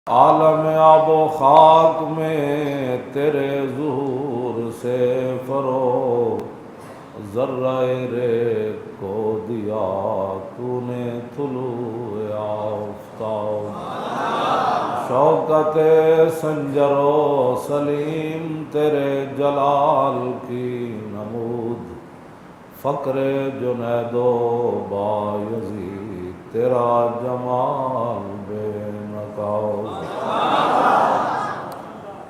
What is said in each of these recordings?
عالم آب و خاک میں تیرے ظہور سے فروغ، ذرہ ریگ کو دیا تو نے طلوع آفتاب، شوکت سنجر و سلیم تیرے جلال کی نمود، فقر جنید و بایزید تیرا جمال بے نقاب،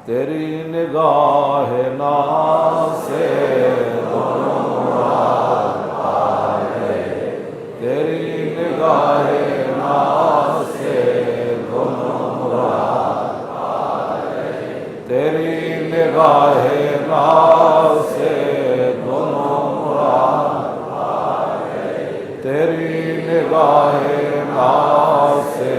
تیری نگاہ ناز سے دونوں مراد پائے، تیری نگاہ ناز سے دونوں مراد پائے، تیری نگاہ ناز سے دونوں مراد پائے، تیری نگاہ ناز سے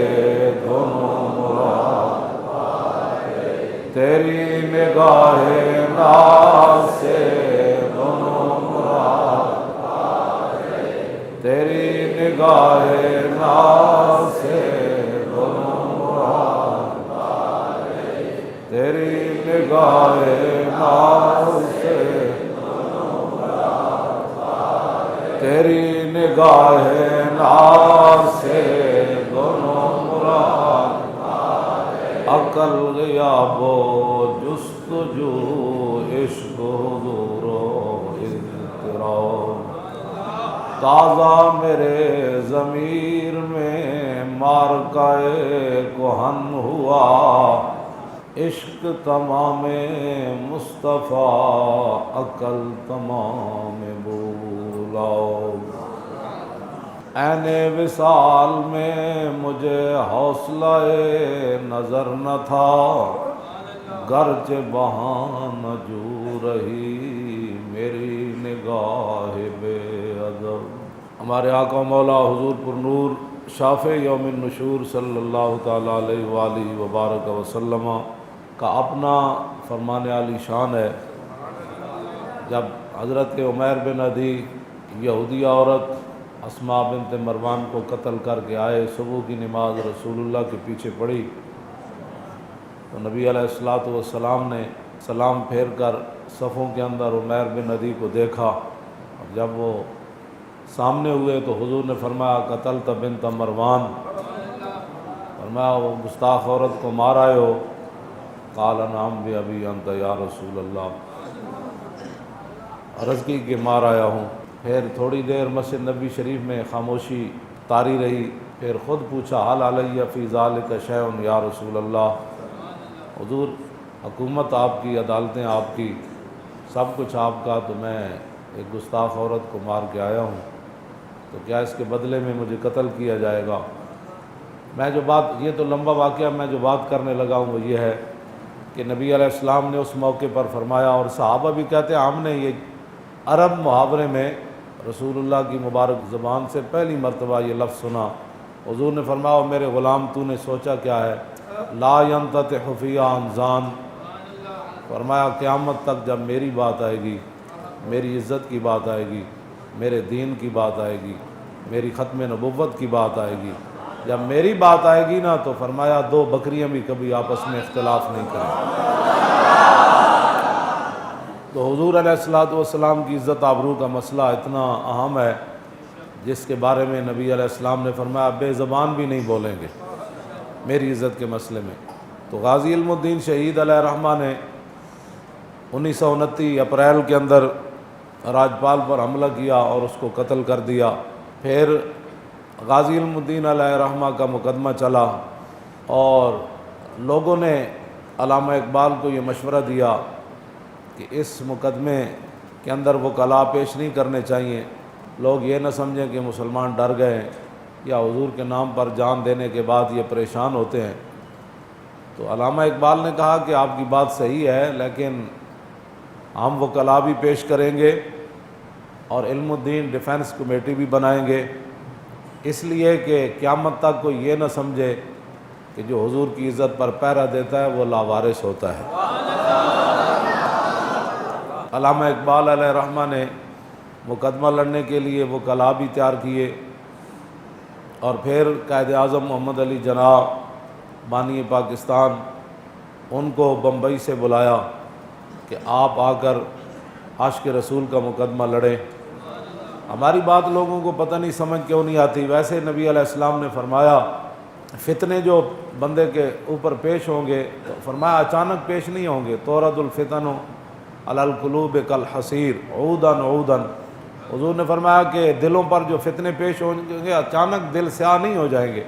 دونوں مراد پائے، تیری نگاہ ناز سے دونوں مراد پائے، تیری نگاہ ناز سے دونوں مراد پائے، تیری نگاہ ناز سے دونوں مراد پائے، تیری نگاہ ناز سے دونوں مراد پائے، عقل غیاب و جستجو عشق حضور و اضطراب، تازہ میرے ضمیر میں مارکائے کہن ہوا، عشق تمام مصطفیٰ عقل تمام بولاؤ، عین وصال میں مجھے حوصلہ نظر نہ تھا، گرچہ بہانہ جو رہی میری نگاہ بے ادب۔ ہمارے آقا مولا حضور پر نور شافع یوم النشور صلی اللہ تعالیٰ علیہ وآلہ وبارک وسلم کا اپنا فرمان عالی شان ہے۔ جب حضرت عمیر بن عدی یہودیہ عورت اسماء بنت مروان کو قتل کر کے آئے، صبح کی نماز رسول اللہ کے پیچھے پڑھی تو نبی علیہ الصلوۃ والسلام نے سلام پھیر کر صفوں کے اندر عمیر بن عدی کو دیکھا، اور جب وہ سامنے ہوئے تو حضور نے فرمایا قتلت بنت مروان، فرمایا وہ گستاخ عورت کو مار آئے ہو؟ قال نعم بأبی انت یا رسول اللہ، عرض کی کہ مار آیا ہوں۔ پھر تھوڑی دیر مسجد نبی شریف میں خاموشی طاری رہی، پھر خود پوچھا حل علی فی ذالک شیء یا رسول اللہ، حضور حکومت آپ کی، عدالتیں آپ کی، سب کچھ آپ کا، تو میں ایک گستاخ عورت کو مار کے آیا ہوں، تو کیا اس کے بدلے میں مجھے قتل کیا جائے گا؟ میں جو بات، یہ تو لمبا واقعہ، میں جو بات کرنے لگا ہوں وہ یہ ہے کہ نبی علیہ السلام نے اس موقع پر فرمایا، اور صحابہ بھی کہتے ہیں ہم نے یہ عرب محاورے میں رسول اللہ کی مبارک زبان سے پہلی مرتبہ یہ لفظ سنا۔ حضور نے فرمایا میرے غلام تو نے سوچا کیا ہے؟ لا ينتطع فی انزان، فرمایا قیامت تک جب میری بات آئے گی، میری عزت کی بات آئے گی، میرے دین کی بات آئے گی، میری ختم نبوت کی بات آئے گی، جب میری بات آئے گی نا تو فرمایا دو بکریاں بھی کبھی آپس میں اختلاف نہیں کریں۔ تو حضور علیہ الصلوۃ والسلام کی عزت آبرو کا مسئلہ اتنا اہم ہے جس کے بارے میں نبی علیہ السلام نے فرمایا بے زبان بھی نہیں بولیں گے میری عزت کے مسئلے میں۔ تو غازی علم الدین شہید علیہ رحمہ نے 1929 اپریل کے اندر راجپال پر حملہ کیا اور اس کو قتل کر دیا۔ پھر غازی علم الدین علیہ رحمہ کا مقدمہ چلا اور لوگوں نے علامہ اقبال کو یہ مشورہ دیا کہ اس مقدمے کے اندر وکلاء پیش نہیں کرنے چاہیے، لوگ یہ نہ سمجھیں کہ مسلمان ڈر گئے یا حضور کے نام پر جان دینے کے بعد یہ پریشان ہوتے ہیں۔ تو علامہ اقبال نے کہا کہ آپ کی بات صحیح ہے، لیکن ہم وکلاء بھی پیش کریں گے اور علم الدین ڈیفنس کمیٹی بھی بنائیں گے، اس لیے کہ قیامت تک کوئی یہ نہ سمجھے کہ جو حضور کی عزت پر پہرا دیتا ہے وہ لاوارث ہوتا ہے۔ علامہ اقبال علیہ رحمہ نے مقدمہ لڑنے کے لیے وہ وکلاء بھی تیار کیے، اور پھر قائد اعظم محمد علی جناح بانی پاکستان، ان کو بمبئی سے بلایا کہ آپ آ کر عاشق رسول کا مقدمہ لڑیں۔ ہماری بات لوگوں کو پتہ نہیں سمجھ کیوں نہیں آتی۔ ویسے نبی علیہ السلام نے فرمایا فتنے جو بندے کے اوپر پیش ہوں گے تو فرمایا اچانک پیش نہیں ہوں گے، تورد الفتن علی القلوب کالحصیر عودا عودا۔ حضور نے فرمایا کہ دلوں پر جو فتنے پیش ہوں گے اچانک دل سیاہ نہیں ہو جائیں گے،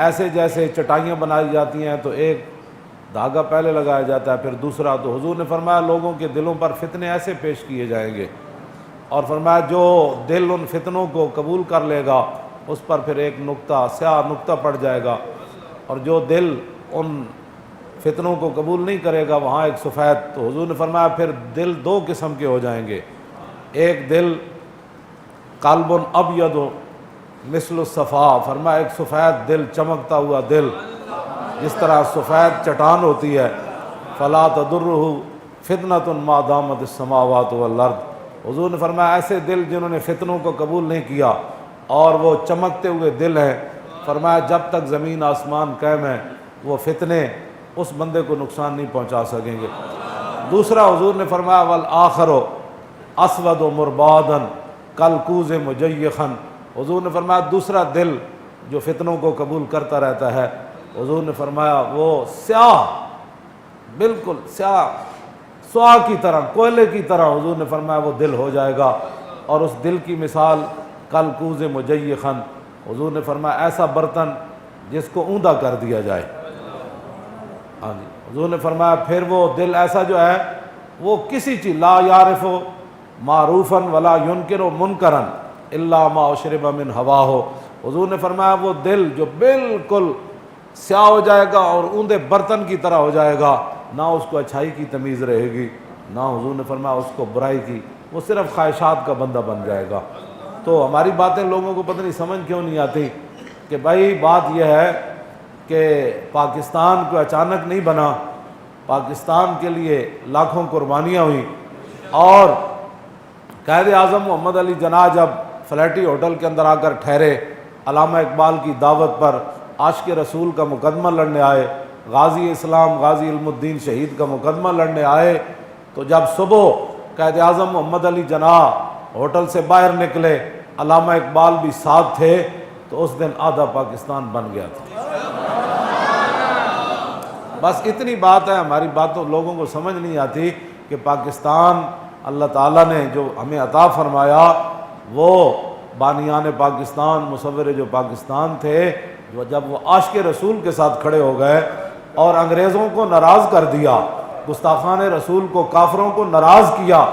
ایسے جیسے چٹائیاں بنائی جاتی ہیں تو ایک دھاگا پہلے لگایا جاتا ہے پھر دوسرا، تو حضور نے فرمایا لوگوں کے دلوں پر فتنے ایسے پیش کیے جائیں گے، اور فرمایا جو دل ان فتنوں کو قبول کر لے گا اس پر پھر ایک نقطہ سیاہ نقطہ پڑ جائے گا، اور جو دل ان فتنوں کو قبول نہیں کرے گا وہاں ایک سفید۔ تو حضور نے فرمایا پھر دل دو قسم کے ہو جائیں گے، ایک دل قلب ابیض مثل الصفا، فرمایا ایک سفید دل چمکتا ہوا دل جس طرح سفید چٹان ہوتی ہے، فلا تضرہ فتنۃ ما دامت السماوات والارض۔ حضور نے فرمایا ایسے دل جنہوں نے فتنوں کو قبول نہیں کیا اور وہ چمکتے ہوئے دل ہیں، فرمایا جب تک زمین آسمان قائم ہے وہ فتنے اس بندے کو نقصان نہیں پہنچا سکیں گے۔ دوسرا حضور نے فرمایا والآخر اسود و مربادا کالکوز مجیخا، حضور نے فرمایا دوسرا دل جو فتنوں کو قبول کرتا رہتا ہے، حضور نے فرمایا وہ سیاہ، بالکل سیاہ سوہ کی طرح، کوئلے کی طرح، حضور نے فرمایا وہ دل ہو جائے گا، اور اس دل کی مثال کالکوز مجیخا، حضور نے فرمایا ایسا برتن جس کو اوندا کر دیا جائے۔ ہاں جی، حضور نے فرمایا پھر وہ دل ایسا جو ہے وہ کسی چیز لا یعرف معروفا ولا ینکر منکرا الا ما اشرب من ہواہ، حضور نے فرمایا وہ دل جو بالکل سیاہ ہو جائے گا اور اوندے برتن کی طرح ہو جائے گا، نہ اس کو اچھائی کی تمیز رہے گی نہ حضور نے فرمایا اس کو برائی کی، وہ صرف خواہشات کا بندہ بن جائے گا۔ تو ہماری باتیں لوگوں کو پتہ نہیں سمجھ کیوں نہیں آتی کہ بھائی بات یہ ہے کہ پاکستان کو اچانک نہیں بنا، پاکستان کے لیے لاکھوں قربانیاں ہوئیں، اور قائد اعظم محمد علی جناح جب فلیٹی ہوٹل کے اندر آ کر ٹھہرے، علامہ اقبال کی دعوت پر عاشق رسول کا مقدمہ لڑنے آئے، غازی اسلام غازی علم الدین شہید کا مقدمہ لڑنے آئے، تو جب صبح قائد اعظم محمد علی جناح ہوٹل سے باہر نکلے، علامہ اقبال بھی ساتھ تھے، تو اس دن آدھا پاکستان بن گیا تھا۔ بس اتنی بات ہے، ہماری باتوں لوگوں کو سمجھ نہیں آتی کہ پاکستان اللہ تعالیٰ نے جو ہمیں عطا فرمایا، وہ بانیان پاکستان مصور جو پاکستان تھے، جو جب وہ عاشق رسول کے ساتھ کھڑے ہو گئے اور انگریزوں کو ناراض کر دیا، گستاخان رسول کو کافروں کو ناراض کیا،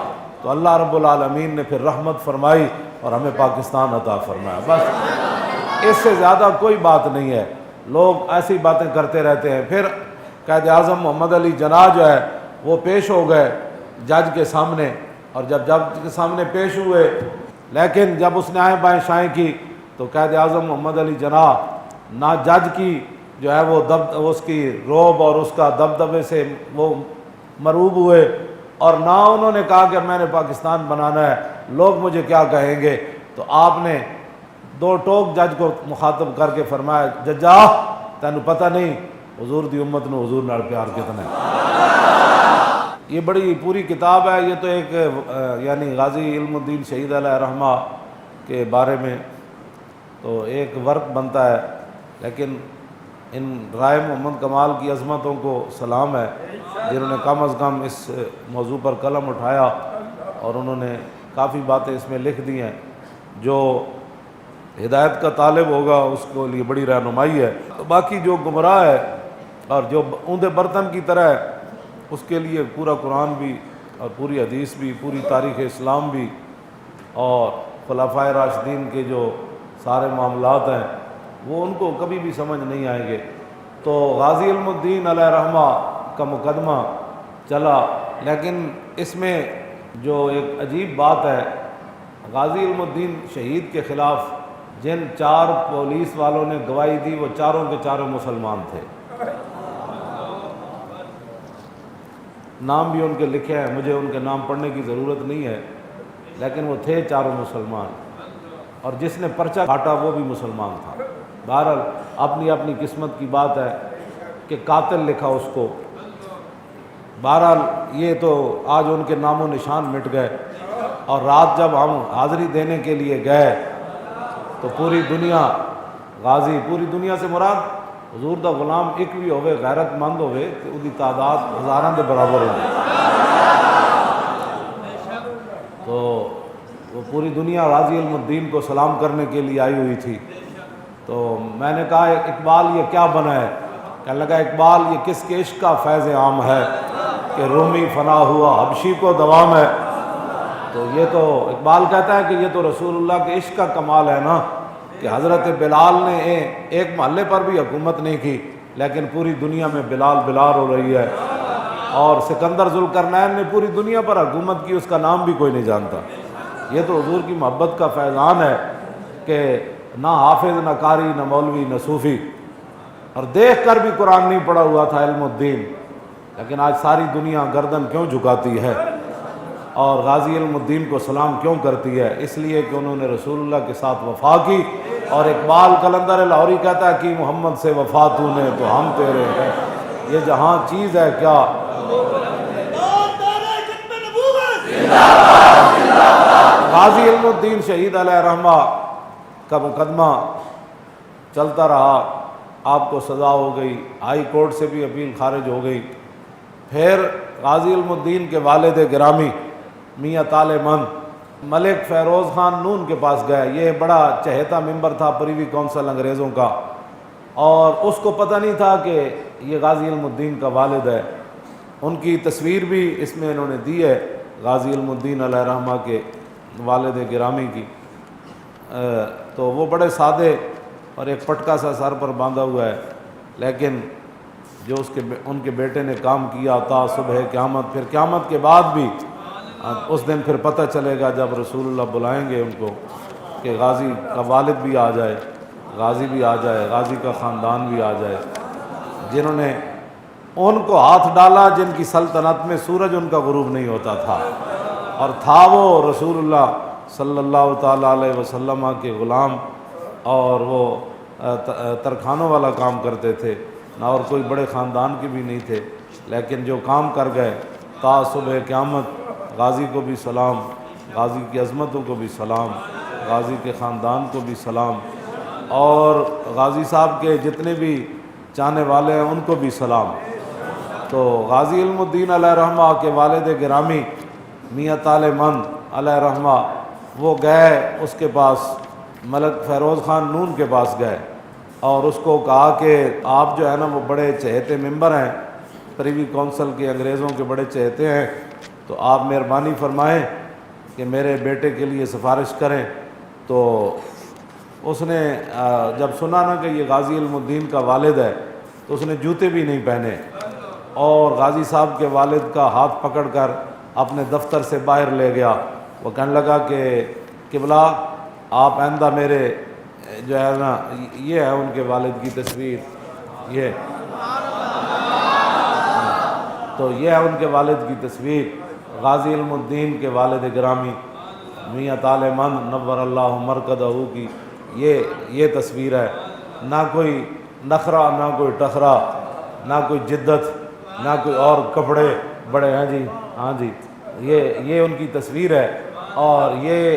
تو اللہ رب العالمین نے پھر رحمت فرمائی اور ہمیں پاکستان عطا فرمایا۔ بس اس سے زیادہ کوئی بات نہیں ہے، لوگ ایسی باتیں کرتے رہتے ہیں۔ پھر قائد اعظم محمد علی جناح جو ہے وہ پیش ہو گئے جج کے سامنے، اور جب جج کے سامنے پیش ہوئے، لیکن جب اس نے آئیں بائیں شائیں کی تو قائد اعظم محمد علی جناح نہ جج کی جو ہے وہ اس کی روب اور اس کا دبدبے سے وہ مرعوب ہوئے، اور نہ انہوں نے کہا کہ میں نے پاکستان بنانا ہے، لوگ مجھے کیا کہیں گے۔ تو آپ نے دو ٹوک جج کو مخاطب کر کے فرمایا ججا تینوں پتہ نہیں حضور دی امت نو حضور نال پیار کتنا ہے۔ یہ بڑی پوری کتاب ہے، یہ تو ایک یعنی غازی علم الدین شہید علیہ رحمہ کے بارے میں تو ایک ورق بنتا ہے، لیکن ان رائے محمد کمال کی عظمتوں کو سلام ہے جنہوں نے کم از کم اس موضوع پر قلم اٹھایا، اور انہوں نے کافی باتیں اس میں لکھ دی ہیں جو ہدایت کا طالب ہوگا اس کو لیے بڑی رہنمائی ہے۔ باقی جو گمراہ ہے اور جو اوندے برتن کی طرح ہے اس کے لیے پورا قرآن بھی اور پوری حدیث بھی، پوری تاریخ اسلام بھی، اور خلفائے راشدین کے جو سارے معاملات ہیں وہ ان کو کبھی بھی سمجھ نہیں آئیں گے۔ تو غازی علم الدین علیہ رحمہ کا مقدمہ چلا، لیکن اس میں جو ایک عجیب بات ہے، غازی علم الدین شہید کے خلاف جن 4 پولیس والوں نے گواہی دی وہ چاروں کے چاروں مسلمان تھے، نام بھی ان کے لکھے ہیں، مجھے ان کے نام پڑھنے کی ضرورت نہیں ہے، لیکن وہ تھے چاروں مسلمان، اور جس نے پرچہ کاٹا وہ بھی مسلمان تھا۔ بہرحال اپنی اپنی قسمت کی بات ہے۔ کہ قاتل لکھا اس کو۔ بہرحال یہ تو آج ان کے نام و نشان مٹ گئے، اور رات جب ہم حاضری دینے کے لیے گئے تو پوری دنیا غازی، پوری دنیا سے مراد حضور دا غلام ایک بھی ہوئے غیرت مند ہوئے کہ وہ دی تعداد ہزاراں دے برابر ہوگی۔ تو وہ پوری دنیا غازی علم الدین کو سلام کرنے کے لیے آئی ہوئی تھی۔ تو میں نے کہا اقبال یہ کیا بنا ہے؟ کہنے لگا اقبال یہ کس کے عشق کا فیض عام ہے کہ رومی فنا ہوا حبشی کو دوام ہے۔ تو یہ تو اقبال کہتا ہے کہ یہ تو رسول اللہ کے عشق کا کمال ہے نا، کہ حضرت بلال نے ایک محلے پر بھی حکومت نہیں کی لیکن پوری دنیا میں بلال بلال ہو رہی ہے، اور سکندر ذوالقرنین نے پوری دنیا پر حکومت کی، اس کا نام بھی کوئی نہیں جانتا۔ یہ تو حضور کی محبت کا فیضان ہے کہ نہ حافظ نہ قاری نہ مولوی نہ صوفی، اور دیکھ کر بھی قرآن نہیں پڑھا ہوا تھا علم الدین، لیکن آج ساری دنیا گردن کیوں جھکاتی ہے اور غازی علم الدین کو سلام کیوں کرتی ہے؟ اس لیے کہ انہوں نے رسول اللہ کے ساتھ وفا کی۔ اور اقبال قلندر لاہوری کہتا ہے کہ محمد سے وفا تو نے تو ہم تیرے ہیں، یہ جہاں چیز ہے کیا۔ غازی علم الدین شہید علیہ رحمہ کا مقدمہ چلتا رہا، آپ کو سزا ہو گئی، ہائی کورٹ سے بھی اپیل خارج ہو گئی۔ پھر غازی علم الدین کے والد گرامی میاں طالع مند ملک فیروز خان نون کے پاس گئے۔ یہ بڑا چہیتا ممبر تھا پریوی کونسل انگریزوں کا، اور اس کو پتہ نہیں تھا کہ یہ غازی علم الدین کا والد ہے۔ ان کی تصویر بھی اس میں انہوں نے دی ہے، غازی علم الدین علیہ رحمہ کے والد گرامی کی۔ تو وہ بڑے سادے اور ایک پٹکا سا سر پر باندھا ہوا ہے، لیکن جو ان کے بیٹے نے کام کیا تا صبح قیامت، پھر قیامت کے بعد بھی اس دن پھر پتہ چلے گا جب رسول اللہ بلائیں گے ان کو کہ غازی کا والد بھی آ جائے، غازی بھی آ جائے، غازی کا خاندان بھی آ جائے، جنہوں نے ان کو ہاتھ ڈالا جن کی سلطنت میں سورج ان کا غروب نہیں ہوتا تھا، اور تھا وہ رسول اللہ صلی اللہ تعالیٰ علیہ وسلم کے غلام، اور وہ ترخانوں والا کام کرتے تھے نہ، اور کوئی بڑے خاندان کے بھی نہیں تھے، لیکن جو کام کر گئے تا صبح قیامت۔ غازی کو بھی سلام، غازی کی عظمتوں کو بھی سلام، غازی کے خاندان کو بھی سلام، اور غازی صاحب کے جتنے بھی چاہنے والے ہیں ان کو بھی سلام۔ تو غازی علم الدین علیہ رحمہ کے والد گرامی میاں طالع مند علیہ رحمہ وہ گئے اس کے پاس، ملک فیروز خان نون کے پاس گئے، اور اس کو کہا کہ آپ جو ہے نا وہ بڑے چہیتے ممبر ہیں پریوی کونسل کے، انگریزوں کے بڑے چہیتے ہیں، تو آپ مہربانی فرمائیں کہ میرے بیٹے کے لیے سفارش کریں۔ تو اس نے جب سنا نا کہ یہ غازی علم الدین کا والد ہے تو اس نے جوتے بھی نہیں پہنے، اور غازی صاحب کے والد کا ہاتھ پکڑ کر اپنے دفتر سے باہر لے گیا۔ وہ کہنے لگا کہ قبلہ آپ آئندہ میرے جو ہے نا، یہ ہے ان کے والد کی تصویر، یہ تو یہ ہے ان کے والد کی تصویر، غازی علم الدین کے والد گرامی میاں طالع مند نور اللہ مرکزہ کی یہ تصویر ہے۔ نہ کوئی نخرہ، نہ کوئی ٹخرا، نہ کوئی جدت، نہ کوئی اور کپڑے بڑے ہیں جی، ہاں جی، یہ ان کی تصویر ہے۔ اور یہ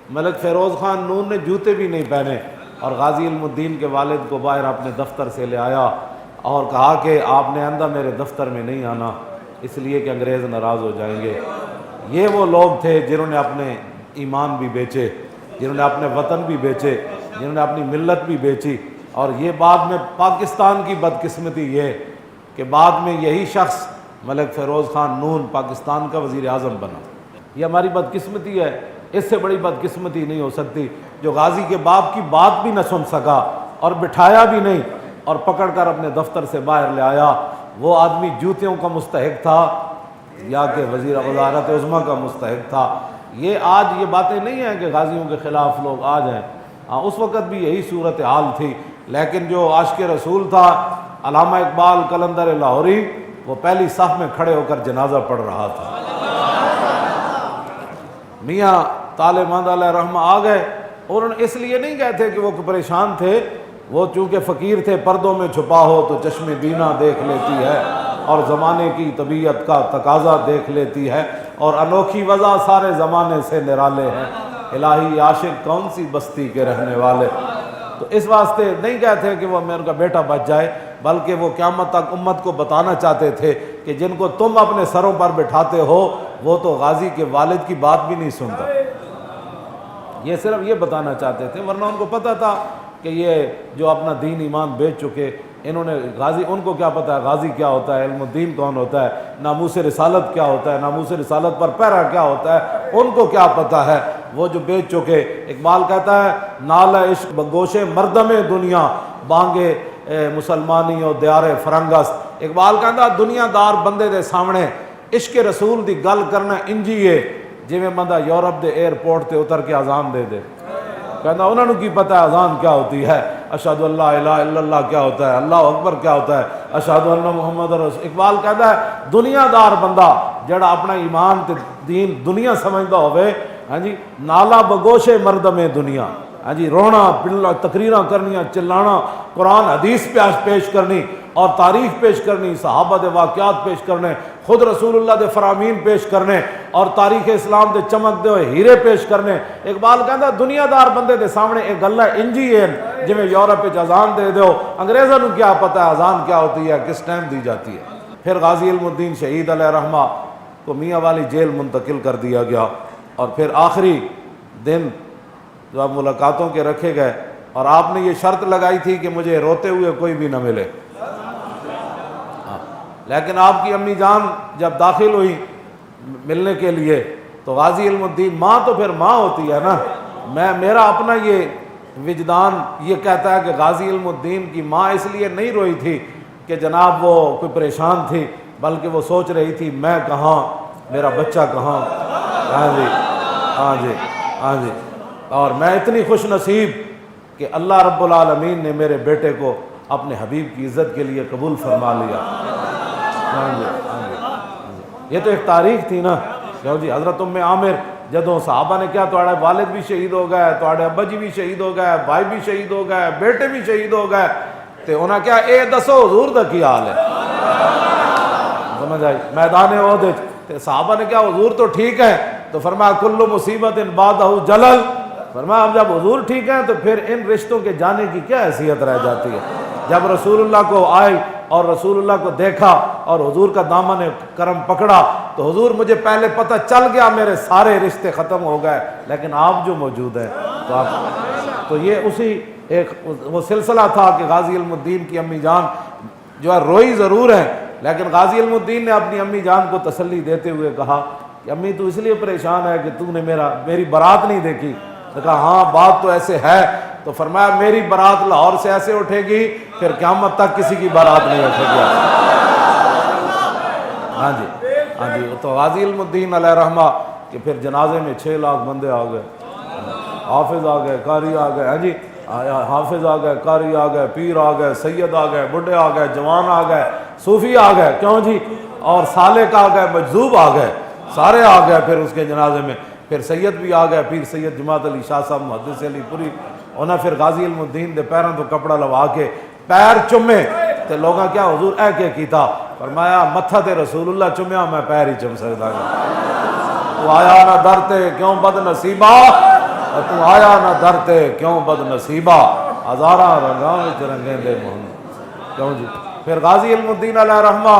ملک فیروز خان نون نے جوتے بھی نہیں پہنے، اور غازی علم الدین کے والد کو باہر اپنے دفتر سے لے آیا اور کہا کہ آپ نے آئندہ میرے دفتر میں نہیں آنا، اس لیے کہ انگریز ناراض ہو جائیں گے۔ یہ وہ لوگ تھے جنہوں نے اپنے ایمان بھی بیچے، جنہوں نے اپنے وطن بھی بیچے، جنہوں نے اپنی ملت بھی بیچی، اور یہ بعد میں پاکستان کی بدقسمتی یہ کہ بعد میں یہی شخص ملک فیروز خان نون پاکستان کا وزیر اعظم بنا۔ یہ ہماری بدقسمتی ہے، اس سے بڑی بدقسمتی نہیں ہو سکتی، جو غازی کے باپ کی بات بھی نہ سن سکا اور بٹھایا بھی نہیں اور پکڑ کر اپنے دفتر سے باہر لے آیا۔ وہ آدمی جوتیوں کا مستحق تھا یا کہ وزیر وزارت عظمیٰ کا مستحق تھا؟ یہ آج یہ باتیں نہیں ہیں کہ غازیوں کے خلاف لوگ آ جائیں، ہاں اس وقت بھی یہی صورتحال تھی، لیکن جو عاشق رسول تھا علامہ اقبال قلندر لاہوری، وہ پہلی صف میں کھڑے ہو کر جنازہ پڑھ رہا تھا۔ میاں طالع مند علیہ رحمہ آ گئے، اور انہوں نے اس لیے نہیں گئے تھے کہ وہ پریشان تھے، وہ چونکہ فقیر تھے، پردوں میں چھپا ہو تو چشم بینا دیکھ لیتی ہے، اور زمانے کی طبیعت کا تقاضا دیکھ لیتی ہے، اور انوکھی وضع سارے زمانے سے نرالے ہیں، الہی عاشق کون سی بستی کے رہنے والے۔ تو اس واسطے نہیں کہتے کہ وہ میرے کا بیٹا بچ جائے، بلکہ وہ قیامت تک امت کو بتانا چاہتے تھے کہ جن کو تم اپنے سروں پر بٹھاتے ہو وہ تو غازی کے والد کی بات بھی نہیں سنتا۔ یہ صرف یہ بتانا چاہتے تھے، ورنہ ان کو پتہ تھا کہ یہ جو اپنا دین ایمان بیچ چکے، انہوں نے غازی، ان کو کیا پتہ ہے غازی کیا ہوتا ہے، علم الدین کون ہوتا ہے، ناموس رسالت کیا ہوتا ہے، ناموس رسالت پر پہرا کیا ہوتا ہے، ان کو کیا پتہ ہے، وہ جو بیچ چکے۔ اقبال کہتا ہے نالہ عشق بگوش مردم دنیا بانگے مسلمانی و دیار فرنگست۔ اقبال کہتا ہے دنیا دار بندے دے سامنے عشق رسول دی گل کرنا انجی ہے جویں بندہ یورپ دے ایئرپورٹ تے اتر کے اذان دے دے۔ کہنا انہوں نے کی پتہ ہے اذان کیا ہوتی ہے، اشہد ان لا الہ الا اللہ کیا ہوتا ہے، اللہ اکبر کیا ہوتا ہے، اشہد ان محمد رسول۔ اقبال کہتا ہے دنیا دار بندہ جڑا اپنا ایمان تے دین دنیا سمجھدا ہوئے، ہاں جی، نالا بگوش مردم دنیا، ہاں جی، رونا پلنا تقریراں کرنیاں چلانا، قرآن حدیث پیش کرنی اور تاریخ پیش کرنی، صحابہ دے واقعات پیش کرنے، خود رسول اللہ دے فرامین پیش کرنے اور تاریخ اسلام دے چمک دے ہوئے ہیرے پیش کرنے۔ اقبال کہتا دنیا دار بندے دے سامنے ایک گلہ انجی ہے جی میں یورپ پہ اذان دے دو، انگریزوں نے کیا پتہ ہے اذان کیا ہوتی ہے، کس ٹائم دی جاتی ہے۔ پھر غازی علم الدین شہید علیہ رحمہ کو میاں والی جیل منتقل کر دیا گیا، اور پھر آخری دن جو اب ملاقاتوں کے رکھے گئے، اور آپ نے یہ شرط لگائی تھی کہ مجھے روتے ہوئے کوئی بھی نہ ملے، لیکن آپ کی امی جان جب داخل ہوئی ملنے کے لیے تو غازی علم الدین، ماں تو پھر ماں ہوتی ہے نا، میرا اپنا یہ وجدان یہ کہتا ہے کہ غازی علم الدین کی ماں اس لیے نہیں روئی تھی کہ جناب وہ کوئی پریشان تھی، بلکہ وہ سوچ رہی تھی میں کہاں، میرا بچہ کہاں۔ ہاں جی ہاں جی ہاں جی، اور میں اتنی خوش نصیب کہ اللہ رب العالمین نے میرے بیٹے کو اپنے حبیب کی عزت کے لیے قبول فرما لیا۔ ہاں جی ہاں جی، یہ تو ایک تاریخ تھی نا۔ جی حضرت ام عامر جدوں صحابہ نے کیا تواڈے والد بھی شہید ہو گئے، تواڈے ابا جی بھی شہید ہو گئے، بھائی بھی شہید ہو گئے، بیٹے بھی شہید ہو گئے، تو انہاں کیا اے دسو حضور دا کی حال ہے، سمجھ آئی؟ میدان احد تے صحابہ نے کیا حضور تو ٹھیک ہے، تو فرمایا کل مصیبت بعدہ جلل، فرمایا اب جب حضور ٹھیک ہیں تو پھر ان رشتوں کے جانے کی کیا حیثیت رہ جاتی ہے۔ جب رسول اللہ کو آئے اور رسول اللہ کو دیکھا اور حضور کا دامن کرم پکڑا تو حضور مجھے پہلے پتہ چل گیا میرے سارے رشتے ختم ہو گئے، لیکن آپ جو موجود ہیں تو یہ اسی ایک وہ سلسلہ تھا کہ غازی علم الدین کی امی جان جو ہے روئی ضرور ہے، لیکن غازی علم الدین نے اپنی امی جان کو تسلی دیتے ہوئے کہا کہ امی تو اس لیے پریشان ہے کہ تو نے میری بارات نہیں دیکھی۔ تو کہا ہاں بات تو ایسے ہے، تو فرمایا میری بارات لاہور سے ایسے اٹھے گی پھر قیامت تک کسی کی بارات نہیں اٹھے گی۔ ہاں جی ہاں جی، تو غازی علم الدین علیہ رحمہ کہ پھر جنازے میں 6 لاکھ بندے آ گئے، حافظ آ گئے، قاری آ گئے، ہاں جی حافظ آ گئے، قاری آ گئے، پیر آ گئے، سید آ گئے، بڈھے آ گئے، جوان آ گئے، صوفی آ گئے، کیوں جی، اور سالک آ گئے، مجذوب آ گئے، سارے آ گئے پھر اس کے جنازے میں۔ پھر سید بھی آ گئے، پیر سید جماعت علی شاہ صاحب محدث علی پوری، انہیں پھر غازی علم الدین دے پیروں تو کپڑا لوا کے پیر چومے تے لوگاں کیا حضور اے کہ کیتا، فرمایا متھا تے رسول اللہ چومیا میں پیر ہی چم سکدا گا۔ تو آیا نہ در تے کیوں بد نصیبہ، تو آیا نہ در تے کیوں بد نصیبہ، ہزاراں رنگاں وچ رنگیں دے محمد، کیوں جی۔ پھر غازی علم الدین علیہ رحمہ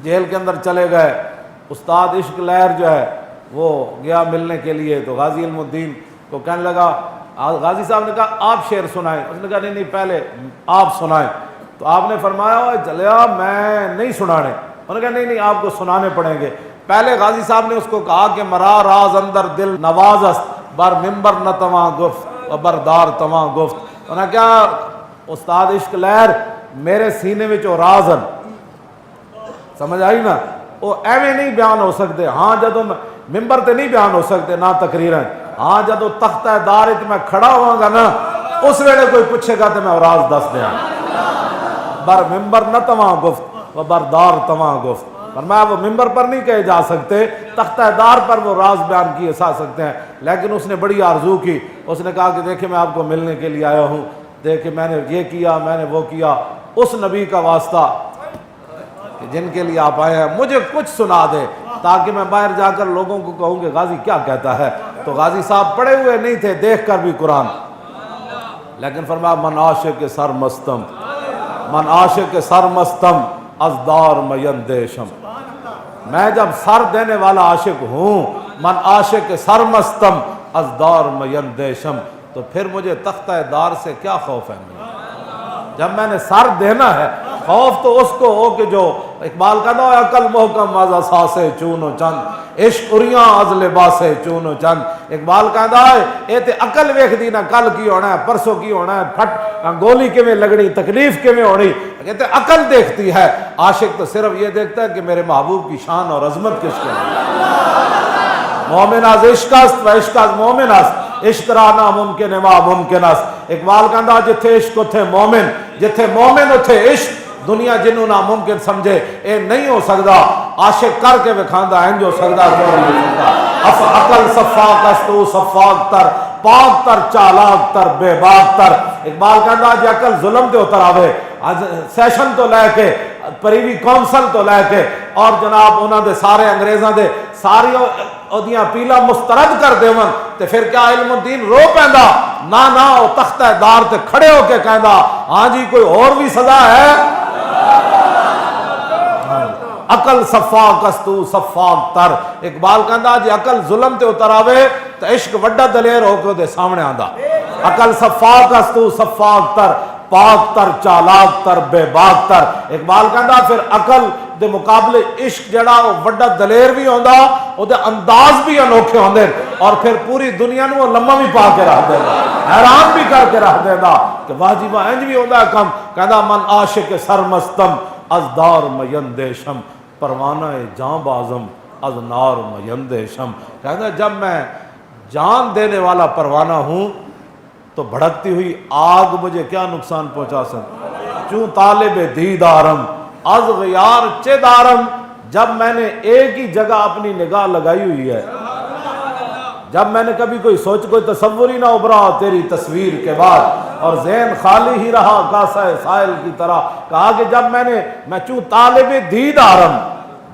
جیل کے اندر چلے گئے، استاد عشق لہر جو ہے وہ گیا ملنے کے لیے، تو غازی علم الدین کو کہنے لگا، غازی صاحب نے کہا آپ شعر سنائیں، اس نے کہا نہیں پہلے آپ سنائیں، تو آپ نے فرمایا چلیا میں نہیں سنانے، انہوں نے کہا نہیں آپ کو سنانے پڑیں گے۔ پہلے غازی صاحب نے اس کو کہا کہ مرا راز اندر دل نوازست بر ممبر نہ تواں گفت و بردار تواں گفت، انہوں نے کہا استاد عشق لہر میرے سینے میں جو رازن، سمجھ آئی نا، وہ ایویں نہیں بیان ہو سکتے، ہاں جدوں ممبر تے نہیں بیان ہو سکتے نہ تقریریں، ہاں جدوں تختہ دار تے میں کھڑا ہوں گا نا اس ویلے کوئی پوچھے گا تو میں راز دس دیا، بر ممبر نہ تواں گفت و بردار تواں گفت، فرمایا وہ ممبر پر نہیں کہے جا سکتے، تختہ دار پر وہ راز بیان کیے جا سکتے ہیں، لیکن اس نے بڑی آرزو کی، اس نے کہا کہ دیکھیں میں آپ کو ملنے کے لیے آیا ہوں، دیکھ کہ میں نے یہ کیا، میں نے وہ کیا، اس نبی کا واسطہ کہ جن کے لیے آپ آئے ہیں مجھے کچھ سنا دے تاکہ میں باہر جا کر لوگوں کو کہوں کہ غازی کیا کہتا ہے۔ تو غازی صاحب پڑھے ہوئے نہیں تھے دیکھ کر بھی قرآن، لیکن فرمایا من عاشق سرمستم، من عاشق سرمستم از دار میندیشم، میں جب سر دینے والا عاشق ہوں، من عاشق سرمستم از دار میندیشم، تو پھر مجھے تختہ دار سے کیا خوف ہے؟ جب میں نے سر دینا ہے، خوف تو اس کو ہو کہ جو اقبال کہتا ہے عقل محکم از اساسے چون و چند، عشق اریاں از لباسے چون و چند۔ اقبال کہتا ہے اے تے عقل ویکھ دی نا کل کی ہونا ہے، پرسوں کی ہونا ہے، پھٹ گولی کیویں لگنی، تکلیف کیویں ہونی، کہتے عقل دیکھتی ہے، عاشق تو صرف یہ دیکھتا ہے کہ میرے محبوب کی شان اور عظمت کس کے ہے۔ مومن از عشق است و عشق از مومن است، عشق را ناممکن ما ممکن است۔ اقبال کہتا جتھے عشق اتھے مومن، جتھے مومن اتھے عشق، دنیا جنوں ناممکن سمجھے اے نہیں ہو سکتا، عاشق کر کے وکھاندا انج ہو سکتا کیوں نہیں ہو سکتا۔ اف عقل صفاق است و صفاق تر، پاک تر چالاک تر بے باک تر۔ اقبال کہتا جے عقل ظلم تے اتر آوے، سیشن تو لے کے پریوی کونسل تو لے کے اور جناب انہاں دے سارے انگریزاں دے ساری اودیاں پیلا مسترد کر دیون تے پھر کیا علم الدین رو پیندا؟ نہ او تختہ دار تے کھڑے ہو کے کہندا ہاں جی کوئی اور بھی سزا ہے۔ عقل صفاق استو صفاق تر، اقبال کہندا جے عقل ظلم تے اتر آوے تے عشق وڈا دلیر ہو کے دے سامنے آندا۔ عقل صفاق استو صفاق تر، پاک تر چالاک تر بے باک تر۔ اقبال کہندا پھر عقل دے مقابلے عشق جڑا وہ وڈا دلیر بھی ہوندا، او دے انداز بھی انوکھے ہوندے، اور پھر پوری دنیا نو لمما بھی پا کے رکھ دیندا، حیران بھی کر کے رکھ دیندا کہ واہ جی واہ انج بھی ہوندا ہے کم۔ کہندا من عاشق سرمستم از دار میندیشم، پروانہ جاں بازم از نار میندیشم۔ کہندا جب میں جان دینے والا پروانہ ہوں تو بھڑکتی ہوئی آگ مجھے کیا نقصان پہنچا سکتی؟ چوں طالب دیدارم از غیار چے دارم، جب میں نے ایک ہی جگہ اپنی نگاہ لگائی ہوئی ہے، جب میں نے کبھی کوئی سوچ کوئی تصور ہی نہ ابھرا تیری تصویر کے بعد، اور ذہن خالی ہی رہا کاسہ سائل کی طرح، کہا کہ جب میں چوں طالب دیدارم،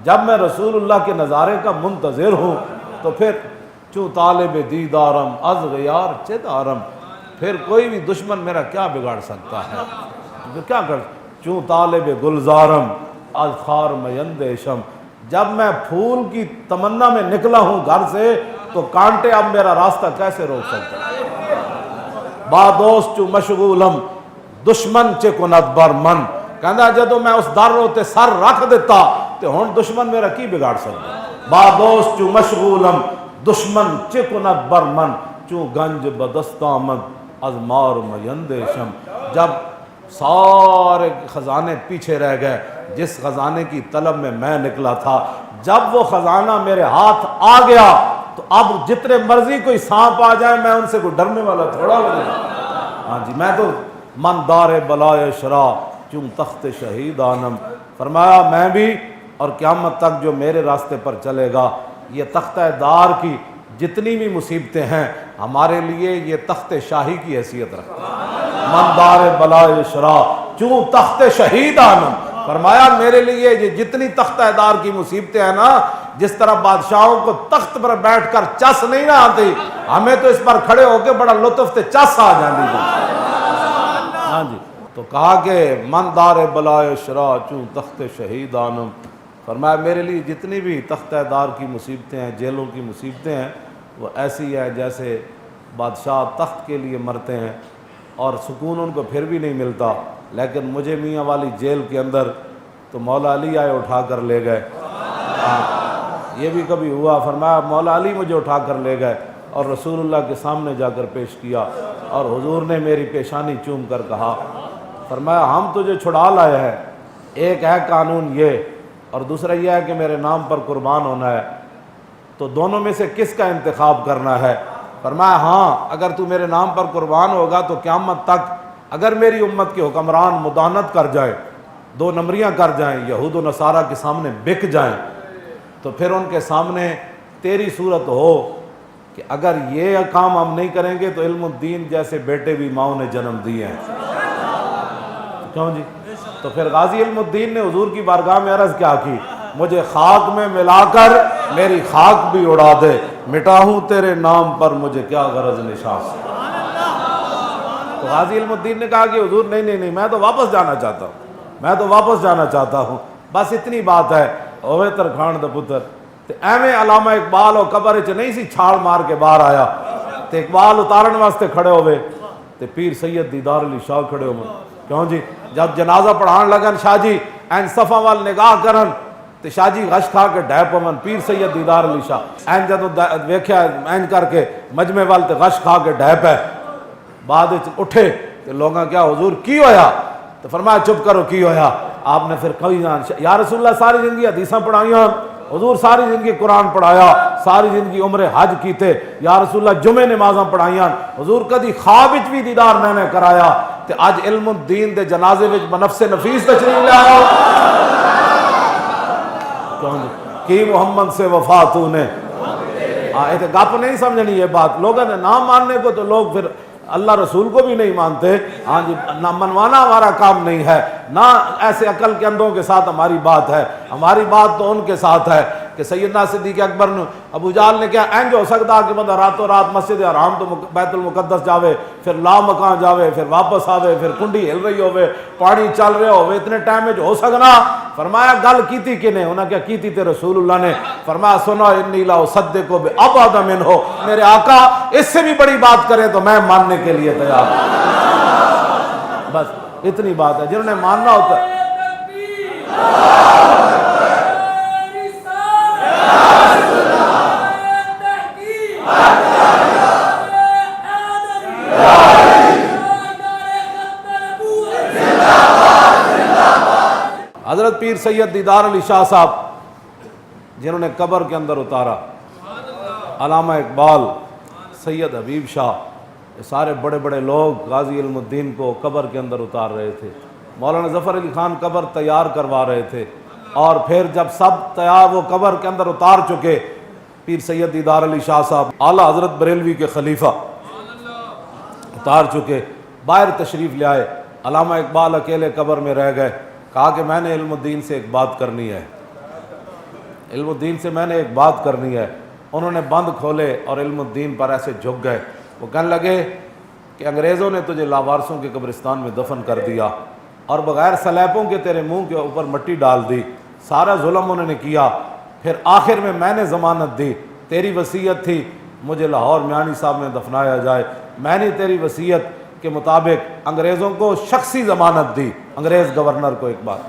جب میں رسول اللہ کے نظارے کا منتظر ہوں تو پھر چوں طالب دیدارم از غیار چے دارم، پھر کوئی بھی دشمن میرا کیا بگاڑ سکتا ہے؟ کیا کر چوں طالب گلزارم از خار میندیشم، جب میں پھول کی تمنا میں نکلا ہوں گھر سے تو کانٹے اب میرا راستہ کیسے روک سکتے ہیں؟ با دوست چوں مشغولم دشمن چے کند بر من، کہندا جدو میں اس در تے سر رکھ دیتا تے ہن دشمن میرا کی بگاڑ سکتا؟ با دوست چوں مشغولم دشمن چے کند بر من، چوں گنج بدست آمد از مار میندیشم، جب سارے خزانے پیچھے رہ گئے، جس خزانے کی طلب میں نکلا تھا، جب وہ خزانہ میرے ہاتھ آ گیا تو اب جتنے مرضی کوئی سانپ آ جائے میں ان سے کوئی ڈرنے والا تھوڑا ہو نہیں۔ ہاں جی میں تو من دار بلائے شرا چوں تخت شہید آنم، فرمایا میں بھی اور قیامت تک جو میرے راستے پر چلے گا یہ تختہ دار کی جتنی بھی مصیبتیں ہیں ہمارے لیے یہ تخت شاہی کی حیثیت رکھتا ہے۔ من دار بلائے شرا چوں تخت شہید آنم، فرمایا میرے لیے یہ جتنی تختہ دار کی مصیبتیں ہیں نا، جس طرح بادشاہوں کو تخت پر بیٹھ کر چس نہیں نہ آتی، ہمیں تو اس پر کھڑے ہو کے بڑا لطف تے چس آ جاندی ہے۔ ہاں جی تو کہا کہ من دار بلائے شرا چوں تخت شہید آنم، فرمایا میرے لیے جتنی بھی تختہ دار کی مصیبتیں ہیں، جیلوں کی مصیبتیں ہیں، وہ ایسی ہے جیسے بادشاہ تخت کے لیے مرتے ہیں اور سکون ان کو پھر بھی نہیں ملتا، لیکن مجھے میاں والی جیل کے اندر تو مولا علی آئے اٹھا کر لے گئے۔ یہ بھی کبھی ہوا، فرمایا مولا علی مجھے اٹھا کر لے گئے اور رسول اللہ کے سامنے جا کر پیش کیا، اور حضور نے میری پیشانی چوم کر کہا، فرمایا ہم تجھے چھڑا لائے ہیں، ایک ہے قانون یہ اور دوسرا یہ ہے کہ میرے نام پر قربان ہونا ہے، تو دونوں میں سے کس کا انتخاب کرنا ہے؟ فرمایا ہاں اگر تو میرے نام پر قربان ہوگا تو قیامت تک اگر میری امت کے حکمران مدانت کر جائیں، دو نمبریاں کر جائیں، یہود و نصارہ کے سامنے بک جائیں، تو پھر ان کے سامنے تیری صورت ہو کہ اگر یہ کام ہم نہیں کریں گے تو علم الدین جیسے بیٹے بھی ماؤں نے جنم دیے ہیں۔ کیوں جی؟ تو پھر غازی علم الدین نے حضور کی بارگاہ میں عرض کیا کی، مجھے خاک میں ملا کر میری خاک بھی اڑا دے، مٹا ہوں تیرے نام پر مجھے کیا غرض نشان سے۔ تو غازی علم الدین نے کہا کہ حضور نہیں میں تو واپس جانا چاہتا ہوں، میں تو واپس جانا چاہتا ہوں، بس اتنی بات ہے۔ اوے ترکھان دا پتر تے ایویں علامہ اقبال اور قبر چ نہیں سی چھال مار کے باہر آیا تے اقبال اتارن واسطے کھڑے ہوئے تے پیر سید دیدار علی شاہ کھڑے ہوئے۔ کیوں جی؟ جب جنازہ پڑھان لگن شاہ جی این صفا وال نگاہ کرن تے شاہ جی غش کھا کے ڈہ پون، پیر سید دیدار علی شاہ این جدوں ویکھیا این کر کے مجمع وال تے غش کھا کے ڈہ پے، بعد اٹھے تے لوگاں کیا حضور کی ہویا؟ تو فرمایا چپ کرو کی ہویا؟ آپ نے پھر کہی یا رسول اللہ ساری زندگی حدیثاں پڑھائیاں، حضور ساری زندگی قرآن پڑھایا، ساری زندگی عمر حج کیتے، یا رسول اللہ جمعے نمازاں پڑھائیاں، حضور کدی خواب وچ بھی دیدار میں کرایا، تے اج علم الدین دے جنازے وچ بنفس نفیس تشریف لے آؤ۔ کی محمد سے وفا تو نے، یہ تو گپ نہیں سمجھنی یہ بات، لوگوں نے نام ماننے کو تو لوگ پھر اللہ رسول کو بھی نہیں مانتے۔ ہاں جی، نہ منوانا ہمارا کام نہیں ہے، نہ ایسے عقل کے اندھوں کے ساتھ ہماری بات ہے، ہماری بات تو ان کے ساتھ ہے کہ سیدنا صدیق اکبر نے ابو جہل نے کیا اینج ہو سکتا کہ بندہ راتوں رات مسجد حرام تو بیت المقدس جاوے، پھر لا مکان جاوے، پھر واپس آوے، پھر کنڈی ہل رہی ہوئے، پانی چل رہے ہوئے، اتنے ٹائم میں ہو سکنا؟ فرمایا گل کیتی کنے؟ انہاں کیا کیتی تے رسول اللہ نے؟ فرمایا سنو انی لا اصدق بابعد منہ، میرے آقا اس سے بھی بڑی بات کریں تو میں ماننے کے لیے تیار ہوں۔ بس اتنی بات ہے، جنہوں نے ماننا ہوتا ہے۔ حضرت پیر سید دیدار علی شاہ صاحب جنہوں نے قبر کے اندر اتارا، علامہ اقبال، سید حبیب شاہ، یہ سارے بڑے بڑے لوگ غازی علم الدین کو قبر کے اندر اتار رہے تھے۔ مولانا ظفر علی خان قبر تیار کروا رہے تھے، اور پھر جب سب تیار وہ قبر کے اندر اتار چکے، پیر سید دیدار علی شاہ صاحب اعلیٰ حضرت بریلوی کے خلیفہ اتار چکے، باہر تشریف لے آئے، علامہ اقبال اکیلے قبر میں رہ گئے، کہا کہ میں نے علم الدین سے ایک بات کرنی ہے، علم الدین سے میں نے ایک بات کرنی ہے۔ انہوں نے بند کھولے اور علم الدین پر ایسے جھک گئے، وہ کہنے لگے کہ انگریزوں نے تجھے لاوارسوں کے قبرستان میں دفن کر دیا اور بغیر سلیپوں کے تیرے منہ کے اوپر مٹی ڈال دی، سارا ظلم انہوں نے کیا، پھر آخر میں نے ضمانت دی، تیری وصیت تھی مجھے لاہور میانی صاحب میں دفنایا جائے، میں نے تیری وصیت کے مطابق انگریزوں کو شخصی ضمانت دی، انگریز گورنر کو۔ ایک بات،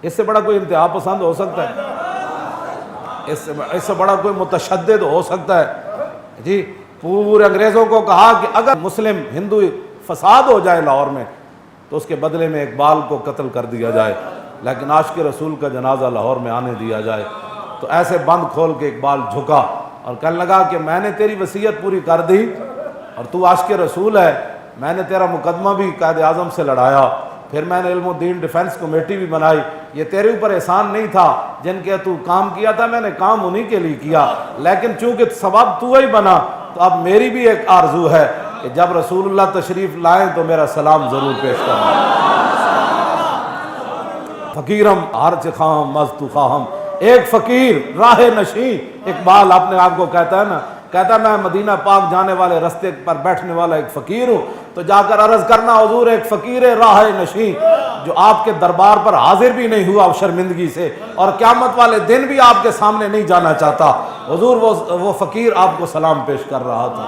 اس سے بڑا کوئی انتہا پسند ہو سکتا ہے؟ اس سے بڑا کوئی متشدد ہو سکتا ہے؟ جی، پورے انگریزوں کو کہا کہ اگر مسلم ہندو فساد ہو جائے لاہور میں تو اس کے بدلے میں اقبال کو قتل کر دیا جائے، لیکن عاشق رسول کا جنازہ لاہور میں آنے دیا جائے۔ تو ایسے بند کھول کے اقبال جھکا اور کہنے لگا کہ میں نے تیری وصیت پوری کر دی اور تو عاشق رسول ہے، میں نے تیرا مقدمہ بھی قائد اعظم سے لڑایا، پھر میں نے علم الدین ڈیفنس کمیٹی بھی بنائی، یہ تیرے اوپر احسان نہیں تھا، جن کے تو کام کیا تھا میں نے کام انہی کے لیے کیا، لیکن چونکہ سبب تو ہی بنا تو اب میری بھی ایک آرزو ہے کہ جب رسول اللہ تشریف لائیں تو میرا سلام ضرور پیش کرنا۔ فقیرم ہرچ خواہم مست خواہم، ایک فقیر راہ نشین، اقبال اپنے آپ کو کہتا ہے نا، کہتا ہے میں مدینہ پاک جانے والے رستے پر بیٹھنے والا ایک فقیر ہوں، تو جا کر عرض کرنا حضور ایک فقیر راہ نشین جو آپ کے دربار پر حاضر بھی نہیں ہوا شرمندگی سے اور قیامت والے دن بھی آپ کے سامنے نہیں جانا چاہتا، حضور وہ فقیر آپ کو سلام پیش کر رہا تھا۔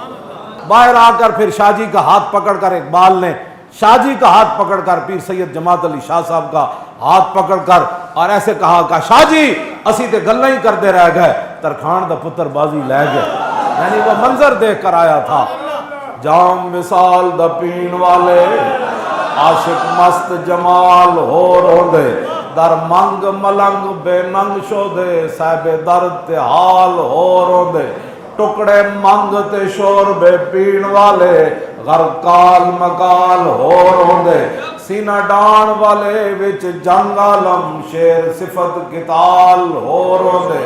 باہر آ کر پھر شاہ جی کا ہاتھ پکڑ کر اقبال نے، شاہ جی کا ہاتھ پکڑ کر پیر سید جماعت علی شاہ صاحب کا ہاتھ پکڑ کر اور ایسے کہا کہ شاہ جی اسی تے گلاں ہی کرتے رہ گئے، ترکھان دا پتر بازی لے گئے۔ یعنی وہ منظر دیکھ کر آیا تھا، جام وصال دا پین والے عاشق مست جمال ہو روندے، در منگ ملنگ بے ننگ شودے، صاحب درد تے حال ہو روندے، ٹکڑے منگ تے شور بے پین والے، غرقال مقال ہو روندے، سینہ ڈان والے وچ جنگ عالم شیر صفت قتال ہو روندے،